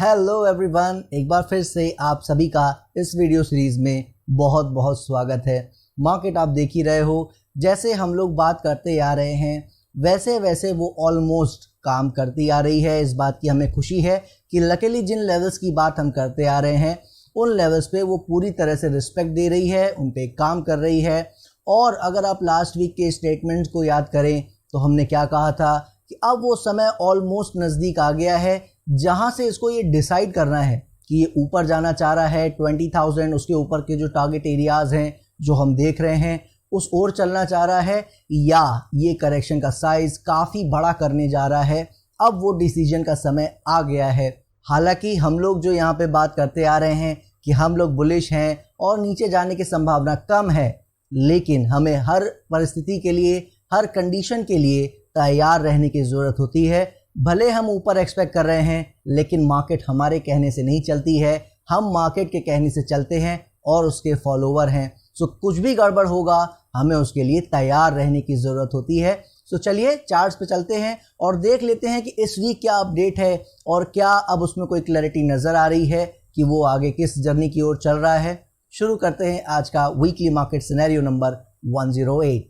Hello everyone, एक बार फिर से आप सभी का इस वीडियो सीरीज में बहुत बहुत स्वागत है। मार्केट आप देख ही रहे हो, जैसे हम लोग बात करते आ रहे हैं वैसे वैसे वो ऑलमोस्ट काम करती आ रही है। इस बात की हमें खुशी है कि लकीली जिन लेवल्स की बात हम करते आ रहे हैं उन लेवल्स पे वो पूरी तरह से रिस्पेक्ट दे रही है, उन पे काम कर रही है। और अगर आप लास्ट वीक के स्टेटमेंट्स को याद करें तो हमने क्या कहा था कि अब वो समय ऑलमोस्ट नज़दीक आ गया है जहां से इसको ये डिसाइड करना है कि ये ऊपर जाना चाह रहा है 20,000, उसके ऊपर के जो टारगेट एरियाज हैं जो हम देख रहे हैं उस ओर चलना चाह रहा है, या ये करेक्शन का साइज काफ़ी बड़ा करने जा रहा है। अब वो डिसीजन का समय आ गया है। हालांकि हम लोग जो यहाँ पे बात करते आ रहे हैं कि हम लोग बुलिश हैं और नीचे जाने की संभावना कम है, लेकिन हमें हर परिस्थिति के लिए, हर कंडीशन के लिए तैयार रहने की ज़रूरत होती है। भले हम ऊपर एक्सपेक्ट कर रहे हैं, लेकिन मार्केट हमारे कहने से नहीं चलती है, हम मार्केट के कहने से चलते हैं और उसके फॉलोवर हैं। सो कुछ भी गड़बड़ होगा हमें उसके लिए तैयार रहने की ज़रूरत होती है। सो चलिए चार्ट्स पे चलते हैं और देख लेते हैं कि इस वीक क्या अपडेट है और क्या अब उसमें कोई क्लैरिटी नज़र आ रही है कि वो आगे किस जर्नी की ओर चल रहा है। शुरू करते हैं आज का वीकली मार्केट सिनेरियो नंबर 108।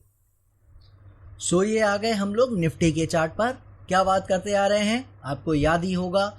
सो ये आ गए हम लोग निफ्टी के चार्ट पर। क्या बात करते आ रहे हैं, आपको याद ही होगा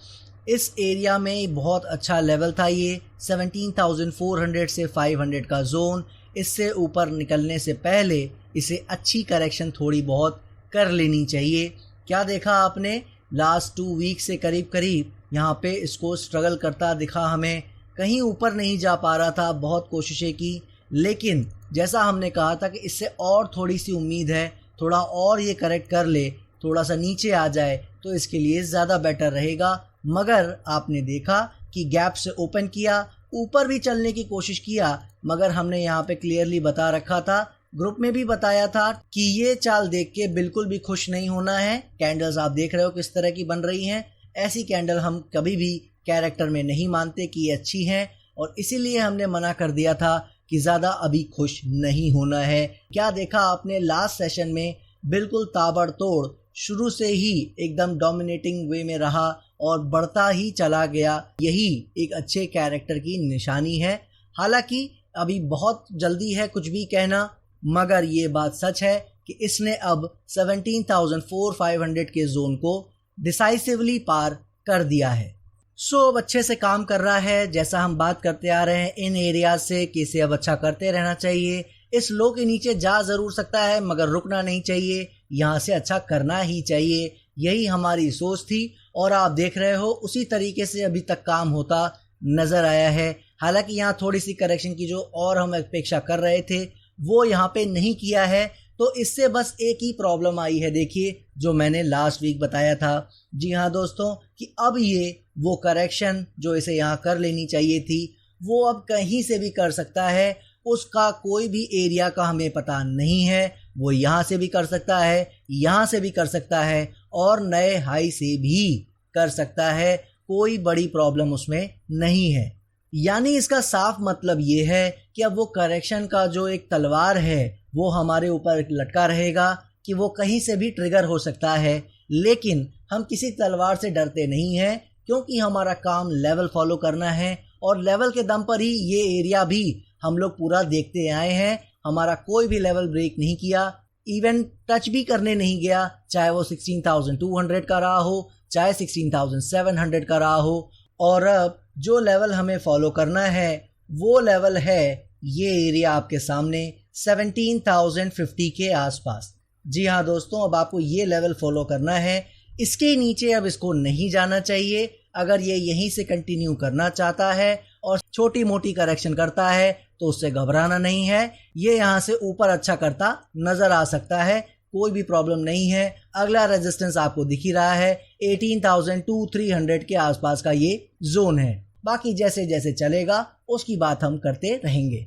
इस एरिया में बहुत अच्छा लेवल था ये 17,400 से 500 का जोन। इससे ऊपर निकलने से पहले इसे अच्छी करेक्शन थोड़ी बहुत कर लेनी चाहिए। क्या देखा आपने, लास्ट 2 वीक से करीब करीब यहाँ पे इसको स्ट्रगल करता दिखा हमें, कहीं ऊपर नहीं जा पा रहा था, बहुत कोशिशें की, लेकिन जैसा हमने कहा था कि इससे और थोड़ी सी उम्मीद है, थोड़ा और ये करेक्ट कर ले, थोड़ा सा नीचे आ जाए तो इसके लिए ज़्यादा बेटर रहेगा। मगर आपने देखा कि गैप से ओपन किया, ऊपर भी चलने की कोशिश किया, मगर हमने यहाँ पे क्लियरली बता रखा था, ग्रुप में भी बताया था कि ये चाल देख के बिल्कुल भी खुश नहीं होना है। कैंडल्स आप देख रहे हो किस तरह की बन रही हैं, ऐसी कैंडल हम कभी भी कैरेक्टर में नहीं मानते कि ये अच्छी हैं, और इसीलिए हमने मना कर दिया था कि ज़्यादा अभी खुश नहीं होना है। क्या देखा आपने, लास्ट सेशन में बिल्कुल ताबड़तोड़ शुरू से ही एकदम डोमिनेटिंग वे में रहा और बढ़ता ही चला गया। यही एक अच्छे कैरेक्टर की निशानी है। हालांकि अभी बहुत जल्दी है कुछ भी कहना, मगर ये बात सच है कि इसने अब 17,400-500 के जोन को डिसाइसिवली पार कर दिया है। सो अब अच्छे से काम कर रहा है। जैसा हम बात करते आ रहे हैं इन एरियाज से कि इसे अब अच्छा करते रहना चाहिए। इस लो के नीचे जा ज़रूर सकता है मगर रुकना नहीं चाहिए, यहाँ से अच्छा करना ही चाहिए। यही हमारी सोच थी और आप देख रहे हो उसी तरीके से अभी तक काम होता नज़र आया है। हालांकि यहाँ थोड़ी सी करेक्शन की जो और हम अपेक्षा कर रहे थे वो यहाँ पे नहीं किया है, तो इससे बस एक ही प्रॉब्लम आई है, देखिए, जो मैंने लास्ट वीक बताया था। जी हाँ दोस्तों, कि अब ये वो करेक्शन जो इसे यहाँ कर लेनी चाहिए थी वो अब कहीं से भी कर सकता है। उसका कोई भी एरिया का हमें पता नहीं है, वो यहाँ से भी कर सकता है, यहाँ से भी कर सकता है और नए हाई से भी कर सकता है। कोई बड़ी प्रॉब्लम उसमें नहीं है। यानी इसका साफ मतलब ये है कि अब वो करेक्शन का जो एक तलवार है वो हमारे ऊपर लटका रहेगा कि वो कहीं से भी ट्रिगर हो सकता है, लेकिन हम किसी तलवार से डरते नहीं हैं क्योंकि हमारा काम लेवल फॉलो करना है और लेवल के दम पर ही ये एरिया भी हम लोग पूरा देखते आए हैं। हमारा कोई भी लेवल ब्रेक नहीं किया, इवन टच भी करने नहीं गया, चाहे वो 16,200 का रहा हो, चाहे 16,700 का रहा हो। और अब जो लेवल हमें फॉलो करना है वो लेवल है ये एरिया आपके सामने 17,050 के आसपास। जी हाँ दोस्तों, अब आपको ये लेवल फॉलो करना है, इसके नीचे अब इसको नहीं जाना चाहिए। अगर ये यहीं से कंटिन्यू करना चाहता है और छोटी मोटी करेक्शन करता है तो उससे घबराना नहीं है। ये यहाँ से ऊपर अच्छा करता नजर आ सकता है, कोई भी प्रॉब्लम नहीं है। अगला रेजिस्टेंस आपको दिख ही रहा है 18,200-300 के आसपास का ये जोन है। बाकी जैसे जैसे चलेगा उसकी बात हम करते रहेंगे।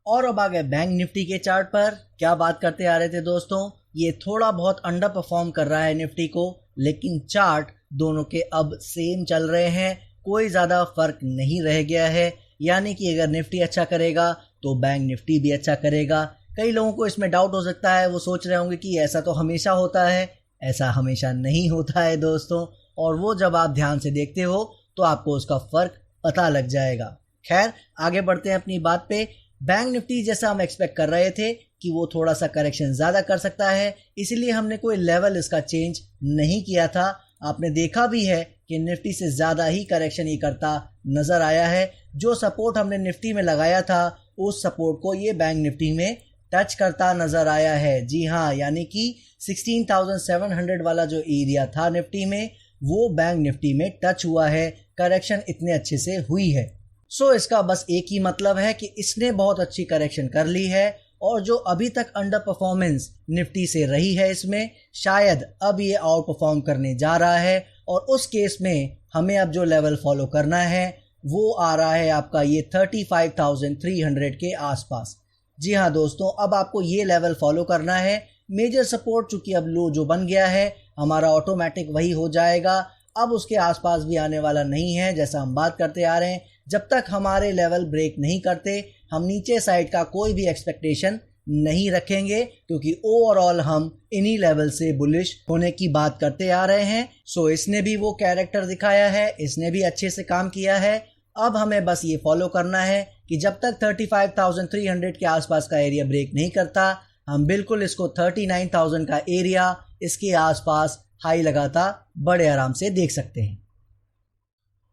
और अब आ गए बैंक निफ्टी के चार्ट पर। क्या बात करते आ रहे थे दोस्तों, ये थोड़ा बहुत अंडर परफॉर्म कर रहा है निफ्टी को, लेकिन चार्ट दोनों के अब सेम चल रहे हैं, कोई ज़्यादा फर्क नहीं रह गया है। यानी कि अगर निफ्टी अच्छा करेगा तो बैंक निफ्टी भी अच्छा करेगा। कई लोगों को इसमें डाउट हो सकता है, वो सोच रहे होंगे कि ऐसा तो हमेशा होता है। ऐसा हमेशा नहीं होता है दोस्तों, और वो जब आप ध्यान से देखते हो तो आपको उसका फ़र्क पता लग जाएगा। खैर आगे बढ़ते हैं अपनी बात पे। बैंक निफ्टी जैसा हम एक्सपेक्ट कर रहे थे कि वो थोड़ा सा करेक्शन ज़्यादा कर सकता है, इसलिए हमने कोई लेवल इसका चेंज नहीं किया था। आपने देखा भी है कि निफ्टी से ज़्यादा ही करेक्शन ही करता नज़र आया है। जो सपोर्ट हमने निफ्टी में लगाया था उस सपोर्ट को ये बैंक निफ्टी में टच करता नज़र आया है। जी हाँ, यानी कि 16,700 वाला जो एरिया था निफ्टी में वो बैंक निफ्टी में टच हुआ है। करेक्शन इतने अच्छे से हुई है। सो इसका बस एक ही मतलब है कि इसने बहुत अच्छी करेक्शन कर ली है और जो अभी तक अंडर परफॉर्मेंस निफ्टी से रही है इसमें शायद अब ये आउट परफॉर्म करने जा रहा है। और उस केस में हमें अब जो लेवल फॉलो करना है वो आ रहा है आपका ये 35,300 के आसपास। जी हाँ दोस्तों, अब आपको ये लेवल फॉलो करना है। मेजर सपोर्ट चूंकि अब लो जो बन गया है हमारा ऑटोमेटिक वही हो जाएगा, अब उसके आसपास भी आने वाला नहीं है। जैसा हम बात करते आ रहे हैं, जब तक हमारे लेवल ब्रेक नहीं करते हम नीचे साइड का कोई भी एक्सपेक्टेशन नहीं रखेंगे, क्योंकि ओवरऑल हम इन्हीं लेवल से बुलिश होने की बात करते आ रहे हैं। सो इसने भी वो कैरेक्टर दिखाया है, इसने भी अच्छे से काम किया है। अब हमें बस ये फॉलो करना है कि जब तक 35,300 के आसपास का एरिया ब्रेक नहीं करता हम बिल्कुल इसको 39,000 का एरिया इसके आसपास हाई लगाता बड़े आराम से देख सकते हैं।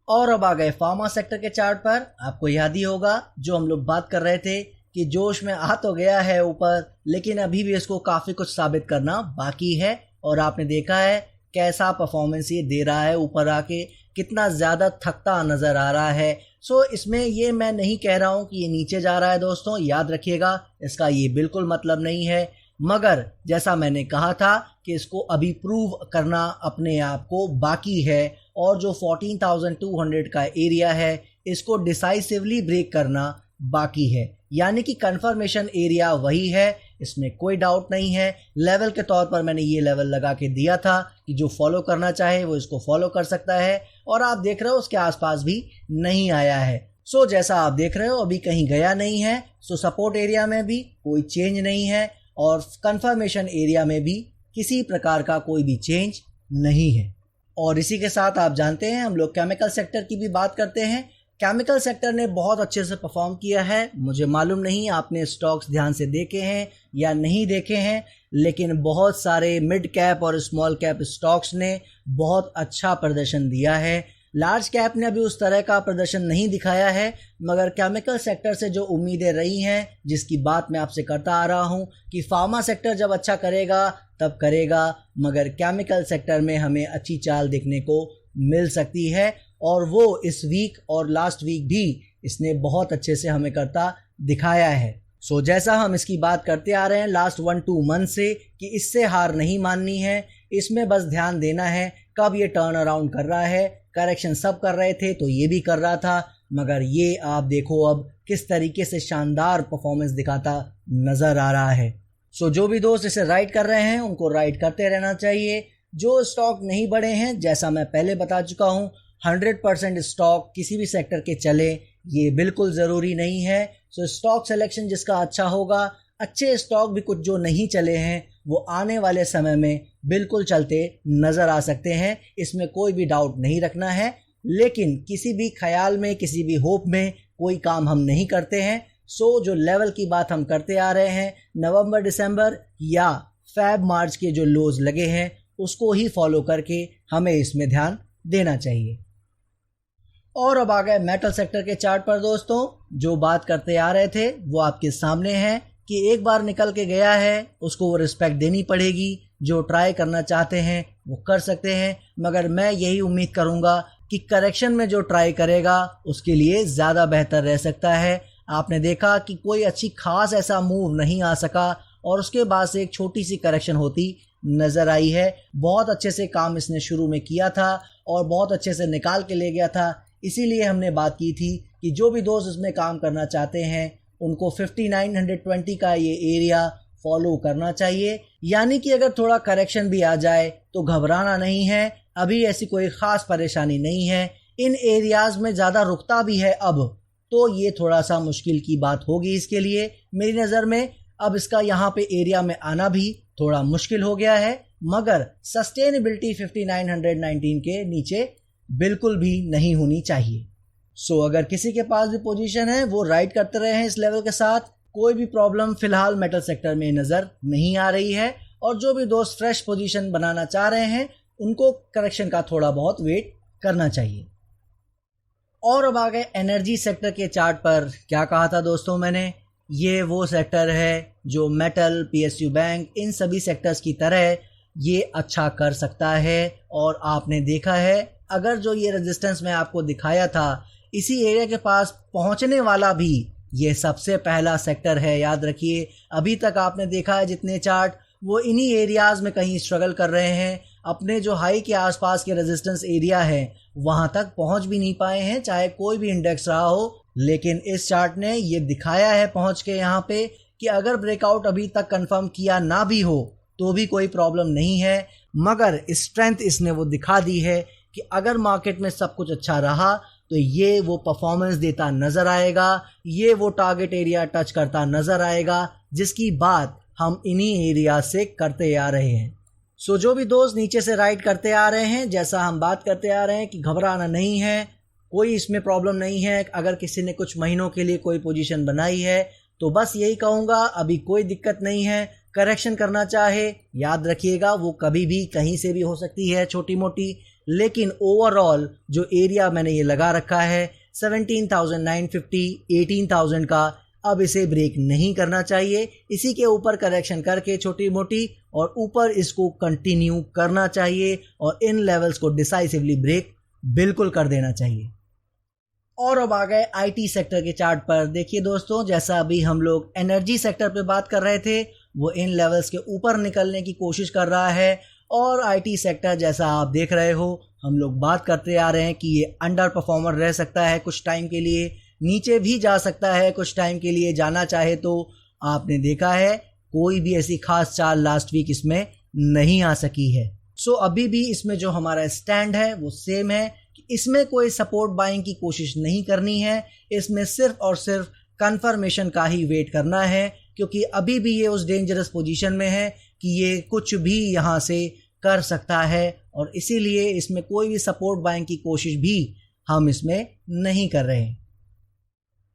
और अब आ गए फार्मा सेक्टर के चार्ट पर। आपको याद ही होगा जो हम लोग बात कर रहे थे कि जोश में आ तो गया है ऊपर, लेकिन अभी भी इसको काफ़ी कुछ साबित करना बाकी है। और आपने देखा है कैसा परफॉर्मेंस ये दे रहा है, ऊपर आके कितना ज़्यादा थकता नज़र आ रहा है। सो इसमें ये मैं नहीं कह रहा हूँ कि ये नीचे जा रहा है दोस्तों, याद रखिएगा इसका ये बिल्कुल मतलब नहीं है। मगर जैसा मैंने कहा था कि इसको अभी प्रूव करना अपने आप को बाकी है और जो 14,200 का एरिया है इसको डिसाइसिवली ब्रेक करना बाकी है। यानी कि कंफर्मेशन एरिया वही है, इसमें कोई डाउट नहीं है। लेवल के तौर पर मैंने ये लेवल लगा के दिया था कि जो फॉलो करना चाहे वो इसको फॉलो कर सकता है, और आप देख रहे हो उसके आसपास भी नहीं आया है। सो जैसा आप देख रहे हो अभी कहीं गया नहीं है। सो सपोर्ट एरिया में भी कोई चेंज नहीं है और कंफर्मेशन एरिया में भी किसी प्रकार का कोई भी चेंज नहीं है। और इसी के साथ आप जानते हैं हम लोग केमिकल सेक्टर की भी बात करते हैं। केमिकल सेक्टर ने बहुत अच्छे से परफॉर्म किया है। मुझे मालूम नहीं आपने स्टॉक्स ध्यान से देखे हैं या नहीं देखे हैं, लेकिन बहुत सारे मिड कैप और स्मॉल कैप स्टॉक्स ने बहुत अच्छा प्रदर्शन दिया है। लार्ज कैप ने अभी उस तरह का प्रदर्शन नहीं दिखाया है, मगर केमिकल सेक्टर से जो उम्मीदें रही हैं, जिसकी बात मैं आपसे करता आ रहा हूं कि फार्मा सेक्टर जब अच्छा करेगा तब करेगा, मगर केमिकल सेक्टर में हमें अच्छी चाल देखने को मिल सकती है। और वो इस वीक और लास्ट वीक भी इसने बहुत अच्छे से हमें करता दिखाया है। सो जैसा हम इसकी बात करते आ रहे हैं लास्ट 1-2 मंथ से कि इससे हार नहीं माननी है, इसमें बस ध्यान देना है कब ये टर्न अराउंड कर रहा है। करेक्शन सब कर रहे थे तो ये भी कर रहा था, मगर ये आप देखो अब किस तरीके से शानदार परफॉर्मेंस दिखाता नज़र आ रहा है। सो जो भी दोस्त इसे राइड कर रहे हैं उनको राइड करते रहना चाहिए। जो स्टॉक नहीं बढ़े हैं, जैसा मैं पहले बता चुका हूँ, 100% स्टॉक किसी भी सेक्टर के चले ये बिल्कुल ज़रूरी नहीं है। सो स्टॉक सिलेक्शन जिसका अच्छा होगा, अच्छे स्टॉक भी कुछ जो नहीं चले हैं वो आने वाले समय में बिल्कुल चलते नज़र आ सकते हैं, इसमें कोई भी डाउट नहीं रखना है। लेकिन किसी भी ख्याल में, किसी भी होप में कोई काम हम नहीं करते हैं। सो जो लेवल की बात हम करते आ रहे हैं, नवंबर दिसंबर या फैब मार्च के जो लोज लगे हैं उसको ही फॉलो करके हमें इसमें ध्यान देना चाहिए। और अब आ गए मेटल सेक्टर के चार्ट पर दोस्तों। जो बात करते आ रहे थे वो आपके सामने है कि एक बार निकल के गया है उसको वो रिस्पेक्ट देनी पड़ेगी। जो ट्राई करना चाहते हैं वो कर सकते हैं, मगर मैं यही उम्मीद करूंगा कि करेक्शन में जो ट्राई करेगा उसके लिए ज़्यादा बेहतर रह सकता है। आपने देखा कि कोई अच्छी खास ऐसा मूव नहीं आ सका और उसके बाद से एक छोटी सी करेक्शन होती नज़र आई है। बहुत अच्छे से काम इसने शुरू में किया था और बहुत अच्छे से निकाल के ले गया था। इसीलिए हमने बात की थी कि जो भी दोस्त इसमें काम करना चाहते हैं उनको 5920 का ये एरिया फॉलो करना चाहिए। यानी कि अगर थोड़ा करेक्शन भी आ जाए तो घबराना नहीं है, अभी ऐसी कोई ख़ास परेशानी नहीं है। इन एरियाज़ में ज़्यादा रुकता भी है अब तो ये थोड़ा सा मुश्किल की बात होगी इसके लिए मेरी नज़र में। अब इसका यहाँ पे एरिया में आना भी थोड़ा मुश्किल हो गया है, मगर सस्टेनेबिलिटी 5919 के नीचे बिल्कुल भी नहीं होनी चाहिए। सो अगर किसी के पास भी पोजीशन है वो राइड करते रहे हैं इस लेवल के साथ, कोई भी प्रॉब्लम फिलहाल मेटल सेक्टर में नज़र नहीं आ रही है। और जो भी दोस्त फ्रेश पोजीशन बनाना चाह रहे हैं उनको करेक्शन का थोड़ा बहुत वेट करना चाहिए। और अब आ गए एनर्जी सेक्टर के चार्ट पर। क्या कहा था दोस्तों मैंने, ये वो सेक्टर है जो मेटल, पीएसयू बैंक, इन सभी सेक्टर्स की तरह ये अच्छा कर सकता है। और आपने देखा है अगर जो ये रेजिस्टेंस मैं आपको दिखाया था इसी एरिया के पास पहुंचने वाला भी ये सबसे पहला सेक्टर है। याद रखिए अभी तक आपने देखा है जितने चार्ट वो इन्हीं एरियाज में कहीं स्ट्रगल कर रहे हैं, अपने जो हाई के आसपास के रेजिस्टेंस एरिया है वहां तक पहुंच भी नहीं पाए हैं, चाहे कोई भी इंडेक्स रहा हो। लेकिन इस चार्ट ने ये दिखाया है पहुंच के यहाँ पे कि अगर ब्रेकआउट अभी तक कंफर्म किया ना भी हो तो भी कोई प्रॉब्लम नहीं है, मगर स्ट्रेंथ इसने वो दिखा दी है कि अगर मार्केट में सब कुछ अच्छा रहा तो ये वो परफॉर्मेंस देता नजर आएगा, ये वो टारगेट एरिया टच करता नजर आएगा जिसकी बात हम इन्हीं एरिया से करते आ रहे हैं। सो जो भी दोस्त नीचे से राइड करते आ रहे हैं, जैसा हम बात करते आ रहे हैं कि घबराना नहीं है, कोई इसमें प्रॉब्लम नहीं है। अगर किसी ने कुछ महीनों के लिए कोई पोजीशन बनाई है तो बस यही कहूँगा अभी कोई दिक्कत नहीं है। करेक्शन करना चाहे याद रखिएगा वो कभी भी कहीं से भी हो सकती है छोटी मोटी, लेकिन ओवरऑल जो एरिया मैंने ये लगा रखा है 17,950, 18,000 का, अब इसे ब्रेक नहीं करना चाहिए। इसी के ऊपर करेक्शन करके छोटी मोटी और ऊपर इसको कंटिन्यू करना चाहिए और इन लेवल्स को डिसाइसिवली ब्रेक बिल्कुल कर देना चाहिए। और अब आ गए आईटी सेक्टर के चार्ट पर। देखिए दोस्तों जैसा अभी हम लोग एनर्जी सेक्टर पे बात कर रहे थे वो इन लेवल्स के ऊपर निकलने की कोशिश कर रहा है, और आईटी सेक्टर जैसा आप देख रहे हो हम लोग बात करते आ रहे हैं कि ये अंडर परफॉर्मर रह सकता है कुछ टाइम के लिए, नीचे भी जा सकता है कुछ टाइम के लिए जाना चाहे तो। आपने देखा है कोई भी ऐसी खास चाल लास्ट वीक इसमें नहीं आ सकी है। सो अभी भी इसमें जो हमारा स्टैंड है वो सेम है कि इसमें कोई सपोर्ट बाइंग की कोशिश नहीं करनी है, इसमें सिर्फ और सिर्फ कंफर्मेशन का ही वेट करना है, क्योंकि अभी भी ये उस डेंजरस पोजीशन में है कि ये कुछ भी यहाँ से कर सकता है, और इसीलिए इसमें कोई भी सपोर्ट बाइंग की कोशिश भी हम इसमें नहीं कर रहे हैं।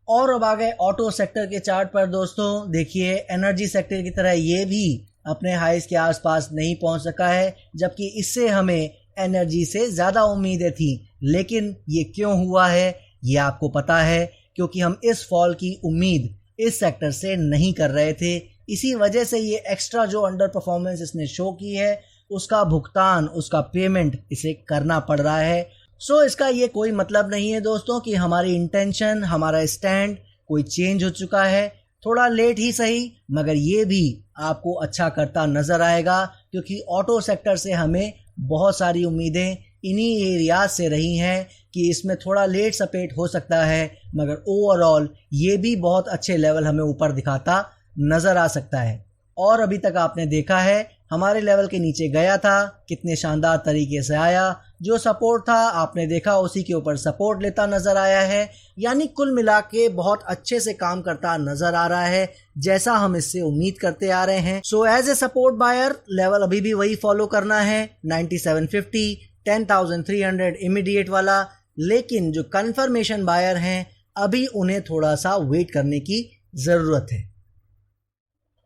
और अब आ गए ऑटो सेक्टर के चार्ट पर दोस्तों। देखिए एनर्जी सेक्टर की तरह ये भी अपने हाइस के आसपास नहीं पहुंच सका है, जबकि इससे हमें एनर्जी से ज़्यादा उम्मीदें थी। लेकिन ये क्यों हुआ है ये आपको पता है, क्योंकि हम इस फॉल की उम्मीद इस सेक्टर से नहीं कर रहे थे। इसी वजह से ये एक्स्ट्रा जो अंडर परफॉर्मेंस इसने शो की है उसका भुगतान, उसका पेमेंट इसे करना पड़ रहा है। सो इसका ये कोई मतलब नहीं है दोस्तों कि हमारी इंटेंशन, हमारा स्टैंड कोई चेंज हो चुका है। थोड़ा लेट ही सही मगर ये भी आपको अच्छा करता नजर आएगा, क्योंकि ऑटो सेक्टर से हमें बहुत सारी उम्मीदें इन्हीं एरियाज से रही हैं कि इसमें थोड़ा लेट सपेट हो सकता है, मगर ओवरऑल ये भी बहुत अच्छे लेवल हमें ऊपर दिखाता नजर आ सकता है। और अभी तक आपने देखा है हमारे लेवल के नीचे गया था, कितने शानदार तरीके से आया, जो सपोर्ट था आपने देखा उसी के ऊपर सपोर्ट लेता नजर आया है। यानी कुल मिला के बहुत अच्छे से काम करता नजर आ रहा है जैसा हम इससे उम्मीद करते आ रहे हैं। So as a support buyer level अभी भी वही फॉलो करना है 9750, 10,300 इमीडिएट वाला। लेकिन जो कंफर्मेशन बायर हैं अभी उन्हें थोड़ा सा वेट करने की जरूरत है।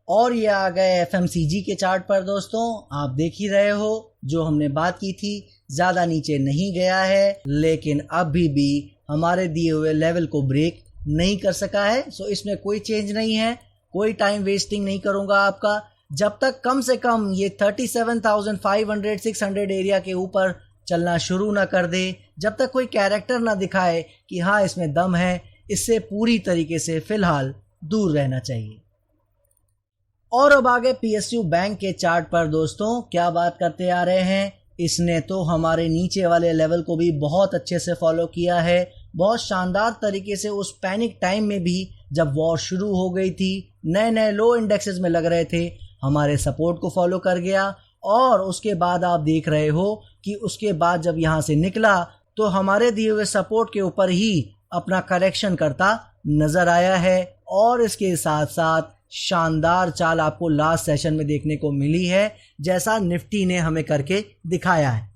और ये आ गए एफएमसीजी के चार्ट पर दोस्तों। आप देख ही रहे हो जो हमने बात की थी ज़्यादा नीचे नहीं गया है, लेकिन अभी भी हमारे दिए हुए लेवल को ब्रेक नहीं कर सका है। सो इसमें कोई चेंज नहीं है, कोई टाइम वेस्टिंग नहीं करूँगा आपका। जब तक कम से कम ये 37,500 600 एरिया के ऊपर चलना शुरू ना कर दे, जब तक कोई कैरेक्टर ना दिखाए कि हाँ इसमें दम है, इससे पूरी तरीके से फ़िलहाल दूर रहना चाहिए। और अब आगे पीएसयू बैंक के चार्ट पर दोस्तों क्या बात करते आ रहे हैं। इसने तो हमारे नीचे वाले लेवल को भी बहुत अच्छे से फॉलो किया है, बहुत शानदार तरीके से। उस पैनिक टाइम में भी जब वॉर शुरू हो गई थी, नए नए लो इंडेक्सेस में लग रहे थे, हमारे सपोर्ट को फॉलो कर गया। और उसके बाद आप देख रहे हो कि उसके बाद जब यहाँ से निकला तो हमारे दिए हुए सपोर्ट के ऊपर ही अपना करेक्शन करता नजर आया है। और इसके साथ साथ शानदार चाल आपको लास्ट सेशन में देखने को मिली है, जैसा निफ्टी ने हमें करके दिखाया है।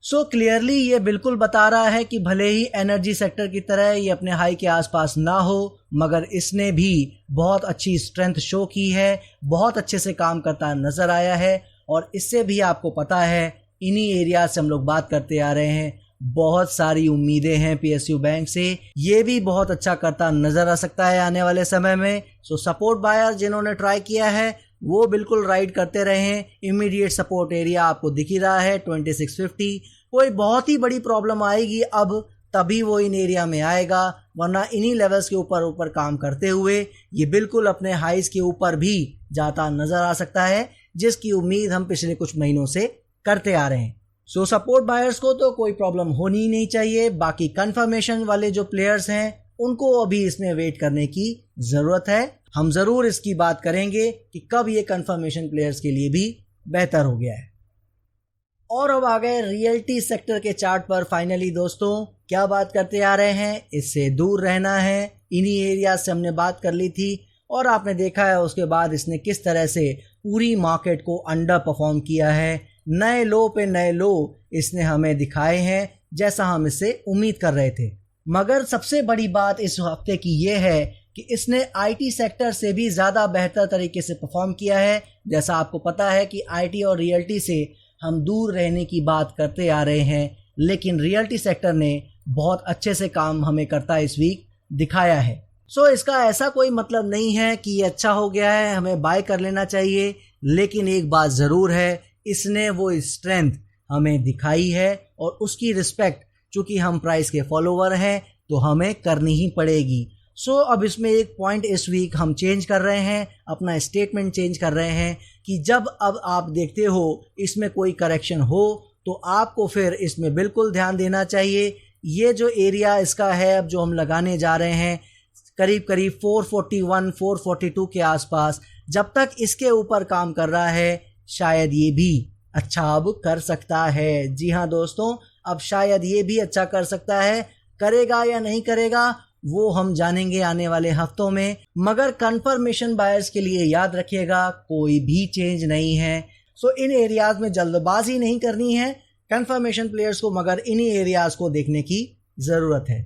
सो क्लियरली ये बिल्कुल बता रहा है कि भले ही एनर्जी सेक्टर की तरह ये अपने हाई के आसपास ना हो, मगर इसने भी बहुत अच्छी स्ट्रेंथ शो की है, बहुत अच्छे से काम करता नजर आया है। और इससे भी आपको पता है, इन्हीं एरिया से हम लोग बात करते आ रहे हैं, बहुत सारी उम्मीदें हैं पीएसयू बैंक से, ये भी बहुत अच्छा करता नजर आ सकता है आने वाले समय में। सो सपोर्ट बायर जिन्होंने ट्राई किया है वो बिल्कुल राइड करते रहे। इमीडिएट सपोर्ट एरिया आपको दिख ही रहा है 2650। कोई बहुत ही बड़ी प्रॉब्लम आएगी अब तभी वो इन एरिया में आएगा, वरना इन्हीं लेवल्स के ऊपर ऊपर काम करते हुए ये बिल्कुल अपने हाइज के ऊपर भी जाता नजर आ सकता है, जिसकी उम्मीद हम पिछले कुछ महीनों से करते आ रहे हैं। सो सपोर्ट बायर्स को तो कोई प्रॉब्लम होनी ही नहीं चाहिए। बाकी कंफर्मेशन वाले जो प्लेयर्स हैं उनको अभी इसमें वेट करने की जरूरत है। हम जरूर इसकी बात करेंगे कि कब ये कंफर्मेशन प्लेयर्स के लिए भी बेहतर हो गया है। और अब आ गए रियल्टी सेक्टर के चार्ट पर। फाइनली दोस्तों, क्या बात करते आ रहे हैं, इससे दूर रहना है। इन्हीं एरिया से हमने बात कर ली थी और आपने देखा है उसके बाद इसने किस तरह से पूरी मार्केट को अंडर परफॉर्म किया है। नए लो पे नए लो इसने हमें दिखाए हैं, जैसा हम इससे उम्मीद कर रहे थे। मगर सबसे बड़ी बात इस हफ्ते की ये है कि इसने आईटी सेक्टर से भी ज़्यादा बेहतर तरीके से परफॉर्म किया है। जैसा आपको पता है कि आईटी और रियल्टी से हम दूर रहने की बात करते आ रहे हैं, लेकिन रियल्टी सेक्टर ने बहुत अच्छे से काम हमें करता इस वीक दिखाया है। सो इसका ऐसा कोई मतलब नहीं है कि ये अच्छा हो गया है, हमें बाय कर लेना चाहिए। लेकिन एक बात ज़रूर है, इसने वो स्ट्रेंथ हमें दिखाई है और उसकी रिस्पेक्ट, चूंकि हम प्राइस के फॉलोवर हैं, तो हमें करनी ही पड़ेगी। सो अब इसमें एक पॉइंट इस वीक हम चेंज कर रहे हैं, अपना स्टेटमेंट चेंज कर रहे हैं कि जब अब आप देखते हो इसमें कोई करेक्शन हो तो आपको फिर इसमें बिल्कुल ध्यान देना चाहिए। ये जो एरिया इसका है अब जो हम लगाने जा रहे हैं, करीब करीब 441 442 के आसपास, जब तक इसके ऊपर काम कर रहा है शायद ये भी अच्छा अब कर सकता है। जी हाँ दोस्तों, अब शायद ये भी अच्छा कर सकता है। करेगा या नहीं करेगा वो हम जानेंगे आने वाले हफ्तों में। मगर कंफर्मेशन बायर्स के लिए याद रखिएगा, कोई भी चेंज नहीं है। सो इन एरियाज में जल्दबाजी नहीं करनी है कंफर्मेशन प्लेयर्स को, मगर इन्हीं एरियाज को देखने की जरूरत है।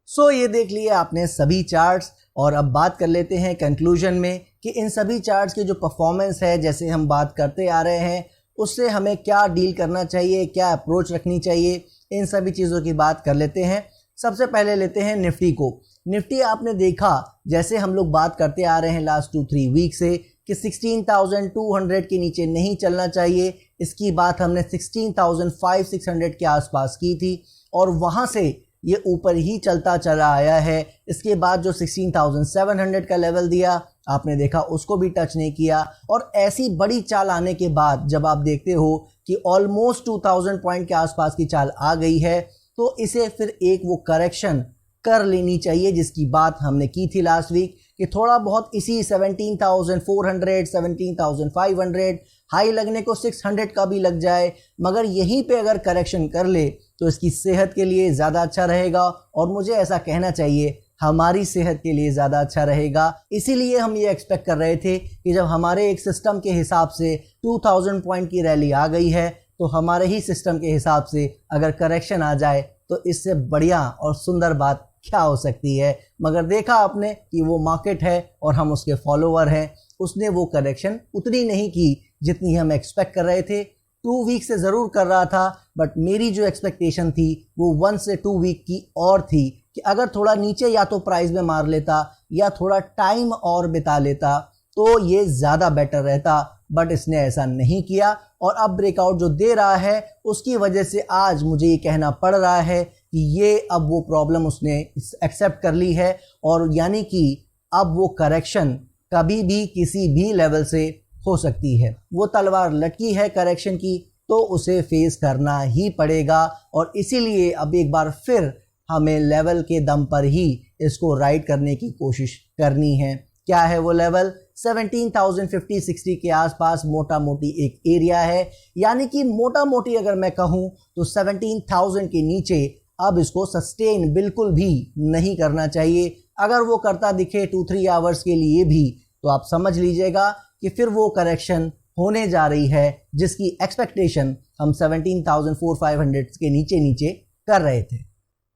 सो ये देख लिए आपने सभी चार्ट्स, और अब बात कर लेते हैं कंक्लूजन में कि इन सभी चार्ट्स की जो परफॉर्मेंस है, जैसे हम बात करते आ रहे हैं, उससे हमें क्या डील करना चाहिए, क्या अप्रोच रखनी चाहिए, इन सभी चीज़ों की बात कर लेते हैं। सबसे पहले लेते हैं निफ्टी को। निफ्टी आपने देखा, जैसे हम लोग बात करते आ रहे हैं लास्ट 2-3 वीक से, कि 16,200 के नीचे नहीं चलना चाहिए। इसकी बात हमने 16,500-600 के आसपास की थी और वहाँ से ये ऊपर ही चलता चला आया है। इसके बाद जो 16,700 का लेवल दिया आपने देखा, उसको भी टच नहीं किया। और ऐसी बड़ी चाल आने के बाद जब आप देखते हो कि ऑलमोस्ट 2000 पॉइंट के आसपास की चाल आ गई है, तो इसे फिर एक वो करेक्शन कर लेनी चाहिए जिसकी बात हमने की थी लास्ट वीक, कि थोड़ा बहुत इसी 17,400 17,500 हाई लगने को 600 का भी लग जाए, मगर यहीं पे अगर करेक्शन कर ले तो इसकी सेहत के लिए ज़्यादा अच्छा रहेगा। और मुझे ऐसा कहना चाहिए, हमारी सेहत के लिए ज़्यादा अच्छा रहेगा। इसीलिए हम ये एक्सपेक्ट कर रहे थे कि जब हमारे एक सिस्टम के हिसाब से 2000 पॉइंट की रैली आ गई है, तो हमारे ही सिस्टम के हिसाब से अगर करेक्शन आ जाए तो इससे बढ़िया और सुंदर बात क्या हो सकती है। मगर देखा आपने कि वो मार्केट है और हम उसके फॉलोवर हैं, उसने वो करेक्शन उतनी नहीं की जितनी हम एक्सपेक्ट कर रहे थे। 2 वीक से ज़रूर कर रहा था, बट मेरी जो एक्सपेक्टेशन थी वो 1 से 2 वीक की और थी कि अगर थोड़ा नीचे या तो प्राइस में मार लेता या थोड़ा टाइम और बिता लेता तो ये ज़्यादा बेटर रहता। बट इसने ऐसा नहीं किया और अब ब्रेकआउट जो दे रहा है उसकी वजह से आज मुझे ये कहना पड़ रहा है कि ये अब वो प्रॉब्लम उसने एक्सेप्ट कर ली है, और यानी कि अब वो करेक्शन कभी भी किसी भी लेवल से हो सकती है। वो तलवार लटकी है करेक्शन की, तो उसे फेस करना ही पड़ेगा। और इसीलिए अब एक बार फिर हमें लेवल के दम पर ही इसको राइड करने की कोशिश करनी है। क्या है वो लेवल? 17,050-60 के आसपास मोटा मोटी एक एरिया है। यानी कि मोटा मोटी अगर मैं कहूँ तो 17,000 के नीचे अब इसको सस्टेन बिल्कुल भी नहीं करना चाहिए। अगर वो करता दिखे 2-3 आवर्स के लिए भी, तो आप समझ लीजिएगा कि फिर वो करेक्शन होने जा रही है जिसकी एक्सपेक्टेशन हम 17,400-500 के नीचे नीचे कर रहे थे।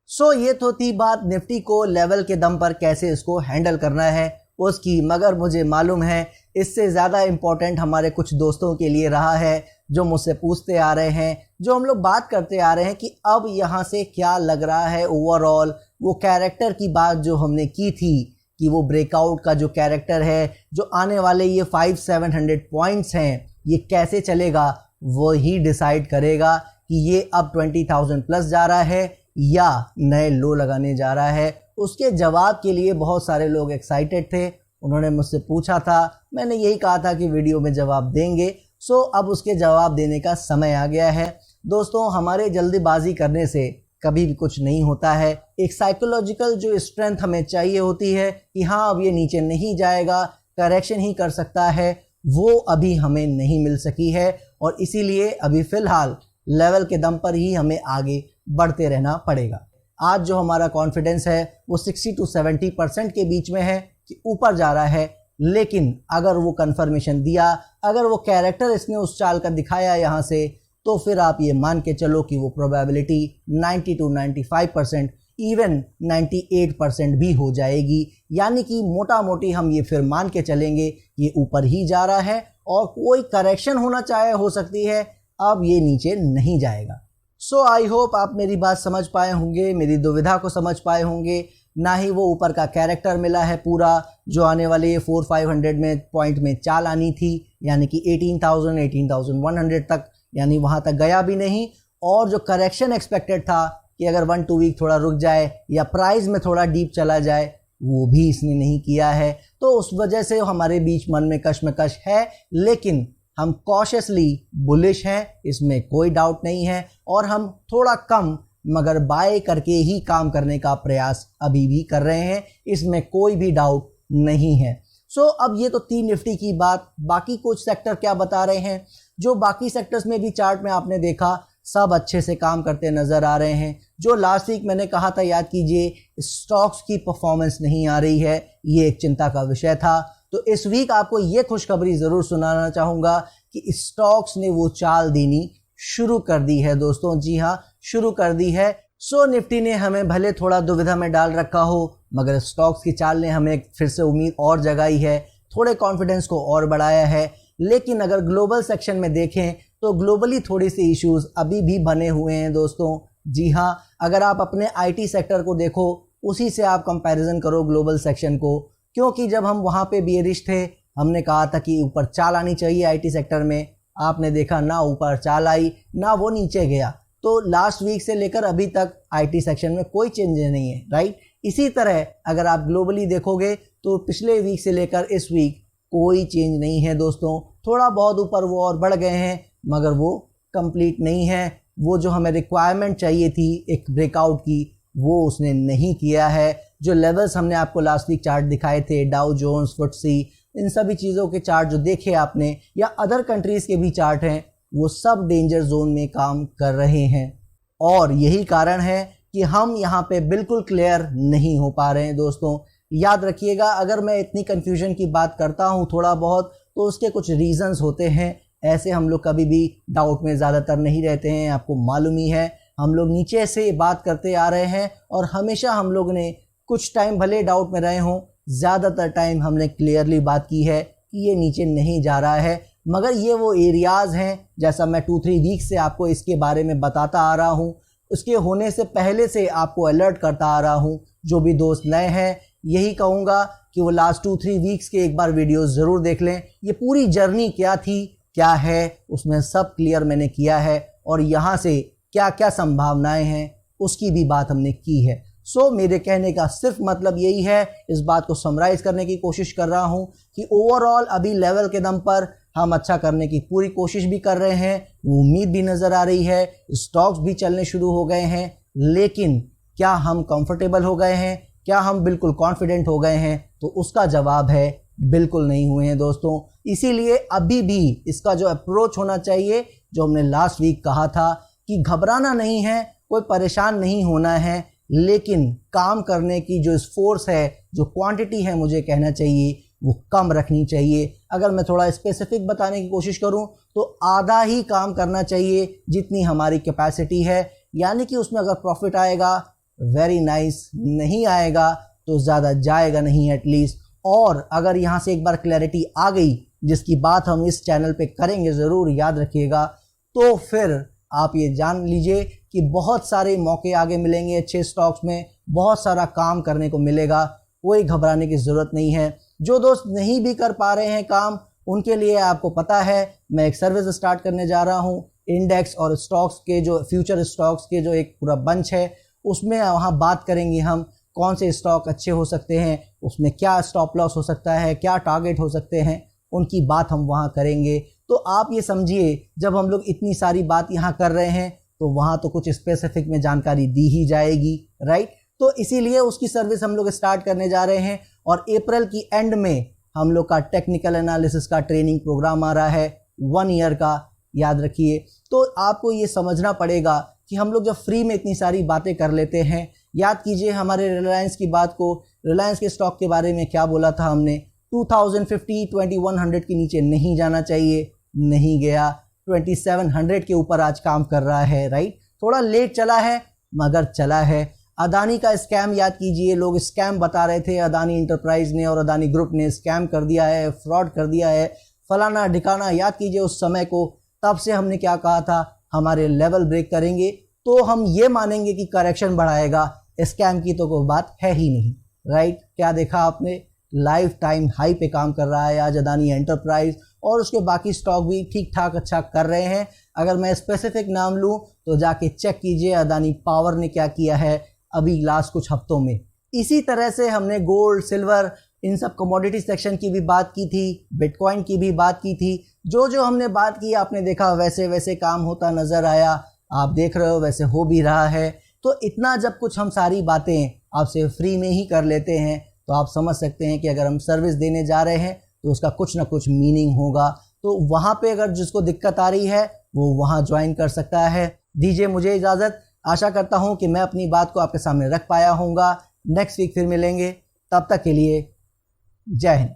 सो ये तो थी बात निफ्टी को लेवल के दम पर कैसे इसको हैंडल करना है उसकी, मगर मुझे मालूम है इससे ज़्यादा इम्पोर्टेंट हमारे कुछ दोस्तों के लिए रहा है जो मुझसे पूछते आ रहे हैं, जो हम लोग बात करते आ रहे हैं कि अब यहाँ से क्या लग रहा है ओवरऑल। वो कैरेक्टर की बात जो हमने की थी कि वो ब्रेकआउट का जो कैरेक्टर है, जो आने वाले ये 500-700 पॉइंट्स हैं, ये कैसे चलेगा वो ही डिसाइड करेगा कि ये अब 20,000 प्लस जा रहा है या नए लो लगाने जा रहा है। उसके जवाब के लिए बहुत सारे लोग एक्साइटेड थे, उन्होंने मुझसे पूछा था, मैंने यही कहा था कि वीडियो में जवाब देंगे। सो अब उसके जवाब देने का समय आ गया है। दोस्तों, हमारे जल्दीबाजी करने से कभी भी कुछ नहीं होता है। एक साइकोलॉजिकल जो स्ट्रेंथ हमें चाहिए होती है कि हाँ अब ये नीचे नहीं जाएगा, करेक्शन ही कर सकता है, वो अभी हमें नहीं मिल सकी है और इसीलिए अभी फ़िलहाल लेवल के दम पर ही हमें आगे बढ़ते रहना पड़ेगा। आज जो हमारा कॉन्फिडेंस है वो 60 to 70% के बीच में है कि ऊपर जा रहा है, लेकिन अगर वो कंफर्मेशन दिया, अगर वो कैरेक्टर इसने उस चाल का दिखाया यहाँ से, तो फिर आप ये मान के चलो कि वो प्रोबेबिलिटी 90 to 95%, इवन 98% भी हो जाएगी। यानी कि मोटा मोटी हम ये फिर मान के चलेंगे ये ऊपर ही जा रहा है और कोई करेक्शन होना चाहे हो सकती है, अब ये नीचे नहीं जाएगा। सो आई होप आप मेरी बात समझ पाए होंगे, मेरी दुविधा को समझ पाए होंगे। ना ही वो ऊपर का कैरेक्टर मिला है पूरा जो आने वाले ये 400-500 में पॉइंट में चाल आनी थी, यानी कि 18,100 तक, यानी वहाँ तक गया भी नहीं। और जो करेक्शन एक्सपेक्टेड था कि अगर 1-2 वीक थोड़ा रुक जाए या प्राइस में थोड़ा डीप चला जाए, वो भी इसने नहीं किया है। तो उस वजह से हमारे बीच मन में कश्मकश है, लेकिन हम कॉशियसली बुलिश हैं, इसमें कोई डाउट नहीं है। और हम थोड़ा कम मगर बाय करके ही काम करने का प्रयास अभी भी कर रहे हैं, इसमें कोई भी डाउट नहीं है। सो अब ये तो थी निफ्टी की बात। बाकी कुछ सेक्टर क्या बता रहे हैं, जो बाकी सेक्टर्स में भी चार्ट में आपने देखा सब अच्छे से काम करते नज़र आ रहे हैं। जो लास्ट वीक मैंने कहा था, याद कीजिए, स्टॉक्स की परफॉर्मेंस नहीं आ रही है, ये एक चिंता का विषय था। तो इस वीक आपको ये खुशखबरी ज़रूर सुनाना चाहूँगा कि स्टॉक्स ने वो चाल देनी शुरू कर दी है दोस्तों। जी हाँ, शुरू कर दी है। सो निफ्टी ने हमें भले थोड़ा दुविधा में डाल रखा हो, मगर स्टॉक्स की चाल ने हमें फिर से उम्मीद और जगाई है, थोड़े कॉन्फिडेंस को और बढ़ाया है। लेकिन अगर ग्लोबल सेक्शन में देखें तो ग्लोबली थोड़ी सी इश्यूज अभी भी बने हुए हैं दोस्तों। जी हाँ, अगर आप अपने आईटी सेक्टर को देखो, उसी से आप कंपैरिजन करो ग्लोबल सेक्शन को, क्योंकि जब हम वहाँ पे बेरिश थे, हमने कहा था कि ऊपर चाल आनी चाहिए आईटी सेक्टर में। आपने देखा ना ऊपर चाल आई ना वो नीचे गया। तो लास्ट वीक से लेकर अभी तक आईटी सेक्शन में कोई चेंज नहीं है, राइट। इसी तरह अगर आप ग्लोबली देखोगे तो पिछले वीक से लेकर इस वीक कोई चेंज नहीं है दोस्तों। थोड़ा बहुत ऊपर वो और बढ़ गए हैं, मगर वो कंप्लीट नहीं है। वो जो हमें रिक्वायरमेंट चाहिए थी एक ब्रेकआउट की, वो उसने नहीं किया है। जो लेवल्स हमने आपको लास्ट वीक चार्ट दिखाए थे, डाउ जोन्स, फुटसी, इन सभी चीज़ों के चार्ट जो देखे आपने, या अदर कंट्रीज़ के भी चार्ट हैं, वो सब डेंजर जोन में काम कर रहे हैं। और यही कारण है कि हम यहाँ पे बिल्कुल क्लियर नहीं हो पा रहे हैं दोस्तों। याद रखिएगा, अगर मैं इतनी कन्फ्यूजन की बात करता हूँ थोड़ा बहुत, तो उसके कुछ रीजंस होते हैं। ऐसे हम लोग कभी भी डाउट में ज़्यादातर नहीं रहते हैं, आपको मालूम ही है। हम लोग नीचे से बात करते आ रहे हैं और हमेशा हम लोग ने कुछ टाइम भले डाउट में रहे हों, ज़्यादातर टाइम हमने क्लियरली बात की है कि ये नीचे नहीं जा रहा है। मगर ये वो एरियाज़ हैं, जैसा मैं 2-3 वीक से आपको इसके बारे में बताता आ रहा हूँ, उसके होने से पहले से आपको अलर्ट करता आ रहा हूँ। जो भी दोस्त नए हैं, यही कहूँगा कि वो लास्ट 2-3 वीक्स के एक बार वीडियोस ज़रूर देख लें। ये पूरी जर्नी क्या थी, क्या है, उसमें सब क्लियर मैंने किया है और यहाँ से क्या क्या संभावनाएं हैं उसकी भी बात हमने की है। सो मेरे कहने का सिर्फ मतलब यही है, इस बात को समराइज़ करने की कोशिश कर रहा हूँ कि ओवरऑल अभी लेवल के दम पर हम अच्छा करने की पूरी कोशिश भी कर रहे हैं, उम्मीद भी नज़र आ रही है, स्टॉक्स भी चलने शुरू हो गए हैं। लेकिन क्या हम कंफर्टेबल हो गए हैं, क्या हम बिल्कुल कॉन्फिडेंट हो गए हैं? तो उसका जवाब है बिल्कुल नहीं हुए हैं दोस्तों। इसीलिए अभी भी इसका जो अप्रोच होना चाहिए, जो हमने लास्ट वीक कहा था कि घबराना नहीं है, कोई परेशान नहीं होना है, लेकिन काम करने की जो फोर्स है, जो क्वांटिटी है, मुझे कहना चाहिए वो कम रखनी चाहिए। अगर मैं थोड़ा स्पेसिफिक बताने की कोशिश करूं तो आधा ही काम करना चाहिए जितनी हमारी कैपेसिटी है, यानी कि उसमें अगर प्रॉफिट आएगा वेरी नाइस, नहीं आएगा तो ज़्यादा जाएगा नहीं एटलीस्ट। और अगर यहाँ से एक बार क्लैरिटी आ गई, जिसकी बात हम इस चैनल पे करेंगे ज़रूर, याद रखिएगा, तो फिर आप ये जान लीजिए कि बहुत सारे मौके आगे मिलेंगे अच्छे स्टॉक्स में, बहुत सारा काम करने को मिलेगा, कोई घबराने की ज़रूरत नहीं है। जो दोस्त नहीं भी कर पा रहे हैं काम, उनके लिए आपको पता है मैं एक सर्विस स्टार्ट करने जा रहा हूँ। इंडेक्स और स्टॉक्स के जो फ्यूचर स्टॉक्स के जो एक पूरा बंच है, उसमें वहाँ बात करेंगे हम कौन से स्टॉक अच्छे हो सकते हैं, उसमें क्या स्टॉप लॉस हो सकता है, क्या टारगेट हो सकते हैं, उनकी बात हम वहाँ करेंगे। तो आप ये समझिए, जब हम लोग इतनी सारी बात यहाँ कर रहे हैं तो वहाँ तो कुछ स्पेसिफिक में जानकारी दी ही जाएगी, राइट। तो इसीलिए उसकी सर्विस हम लोग स्टार्ट करने जा रहे हैं। और अप्रैल की एंड में हम लोग का टेक्निकल एनालिसिस का ट्रेनिंग प्रोग्राम आ रहा है 1 ईयर का, याद रखिए। तो आपको ये समझना पड़ेगा कि हम लोग जब फ्री में इतनी सारी बातें कर लेते हैं, याद कीजिए हमारे रिलायंस की बात को, रिलायंस के स्टॉक के बारे में क्या बोला था हमने, 2050 2100 के नीचे नहीं जाना चाहिए, नहीं गया, 2700 के ऊपर आज काम कर रहा है, राइट। थोड़ा लेट चला है मगर चला है। अदानी का स्कैम याद कीजिए, लोग स्कैम बता रहे थे, अदानी इंटरप्राइज ने और अदानी ग्रुप ने स्कैम कर दिया है, फ्रॉड कर दिया है, फलाना ढिकाना, याद कीजिए उस समय को। तब से हमने क्या कहा था, हमारे लेवल ब्रेक करेंगे तो हम ये मानेंगे कि करेक्शन बढ़ाएगा, स्कैम की तो कोई बात है ही नहीं, राइट। क्या देखा आपने, लाइफ टाइम हाई पे काम कर रहा है आज अदानी एंटरप्राइज, और उसके बाकी स्टॉक भी ठीक ठाक अच्छा कर रहे हैं। अगर मैं स्पेसिफिक नाम लूँ तो जाके चेक कीजिए अदानी पावर ने क्या किया है अभी लास्ट कुछ हफ्तों में। इसी तरह से हमने गोल्ड, सिल्वर, इन सब कमोडिटी सेक्शन की भी बात की थी, बिटकॉइन की भी बात की थी। जो जो हमने बात की आपने देखा वैसे वैसे काम होता नज़र आया, आप देख रहे हो वैसे हो भी रहा है। तो इतना जब कुछ हम सारी बातें आपसे फ्री में ही कर लेते हैं तो आप समझ सकते हैं कि अगर हम सर्विस देने जा रहे हैं तो उसका कुछ ना कुछ मीनिंग होगा। तो वहाँ पे अगर जिसको दिक्कत आ रही है वो वहाँ ज्वाइन कर सकता है। दीजिए मुझे इजाज़त, आशा करता हूँ कि मैं अपनी बात को आपके सामने रख पाया होऊंगा। नेक्स्ट वीक फिर मिलेंगे, तब तक के लिए जय हिंद।